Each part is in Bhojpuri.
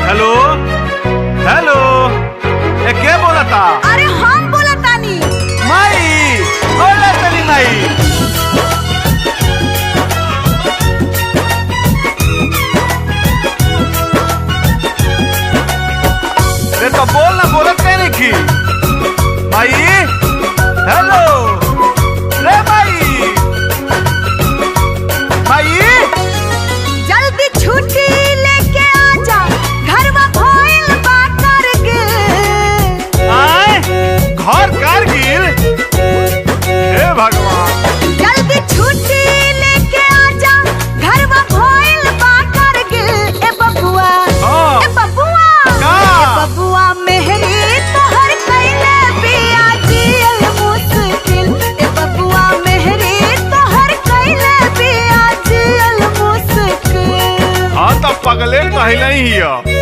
हेलो हेलो, के बोला था? अरे हम बोला तानी। माई बोला तनी माई। अरे तो बोल ना, बोलत कहीं नहीं की माई। हेलो रे माई, माई जल्दी छुट्टी लेके आजा, घरवा भइल बा कारगिल। आए घर कारगिल? हे भगवान, जल्दी छुट्टी लेके आजा, घरवा भइल बा कारगिल। ए बबुआ, हाँ। ए बबुआ, का? ए बबुआ मेहरी तोहर कइले बिया जियल मुश्किल। ए बबुआ मेहरी तोहर कइले बिया जियल मुश्किल। हाँ तो पगले कहले ही है।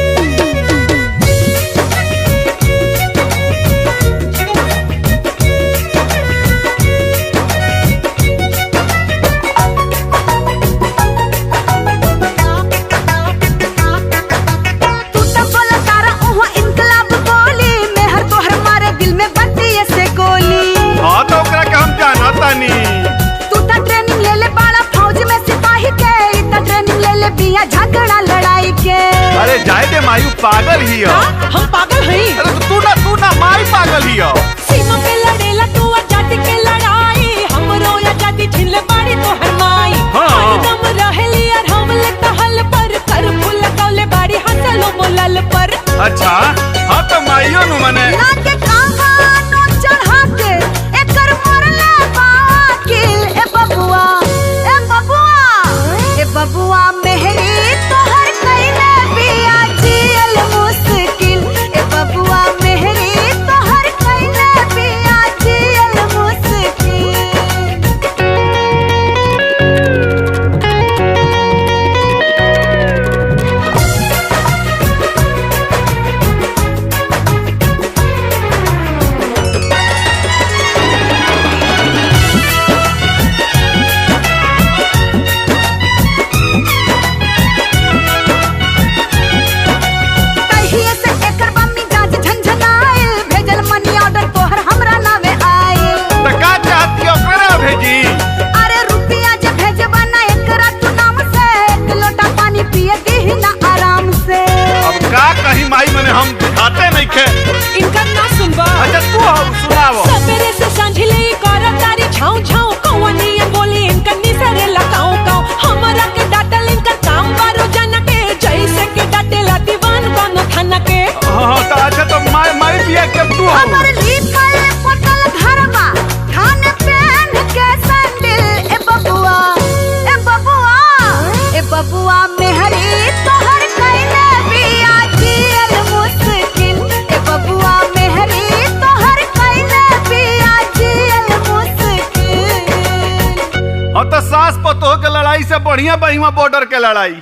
तू तो बोला तारा उहाँ इनकलाब बोली, मेहर तोहर मारे दिल में बत्ती से गोली। हाँ तो ओकरा के हम जाना तानी। तू तो ट्रेनिंग ले ले बाड़ा फौज में सिपाही के, ई तो ट्रेनिंग ले ले बिया झगड़ा लड़ाई के। अरे जाए दे मायू, पागल ही है। हम पागल हई? अरे तो तू ना माई पागल ही है। सीमा पे लड़ेला तू आजादी के लड़ाई, हमरो आजादी छीन ले बाड़ी तोहर माई। हाँ। हरदम रहेली और हम ले कहल पर, कर फूल लगौले बाड़ी हंसलो बोलल पर। अच्छा हाँ तो माइयो नु मने ना के कहानो चढ़ा के एकर मरले बाकिल। ए बबुआ, ए बबुआ, ए बबुआ मेहरी तोहर कइले बिया जियल मुश्किल। ए बबुआ मेहरी तोहर कइले बिया जियल मुश्किल। तहिए से एकर बम्मी जांच झंझनाइल, भेजल मनी ऑर्डर तोहर हमरा नावे आइल। तो का चाहत की ओकरा भेजी? अरे रुपया जे भेजबा ना एकरा तू नाम से, एक लोटा पानी पिए दीही ना आराम से। अब का कहीं माई मने हम खाते नहीं खे। इनका ना सुनबा? अच्छा तू हो सुनावो। सवेरे से सांझले करत तारी छाऊ छाऊ, कौवनी बोली इनका निसरे लगाऊ गाऊ। हमरा के डाटल इनका काम बारो जाना के, जैसे के डाटेला दीवान कोनो थाना के। हाँ तो अच्छा तो माई पिया के तू हो। हमर लिखल पटल घरवा, खाने पहन के सैंडल। ए बबुआ, ए बबुआ, ए बबुआ मेहरी तोहर कइले बिया जियल मुश्किल। ए बबुआ मेहरी तोहर कइले बिया जियल मुश्किल। हाँ तो सास पतोह के लड़ाई से बढ़िया बहिमा बॉर्डर के लड़ाई।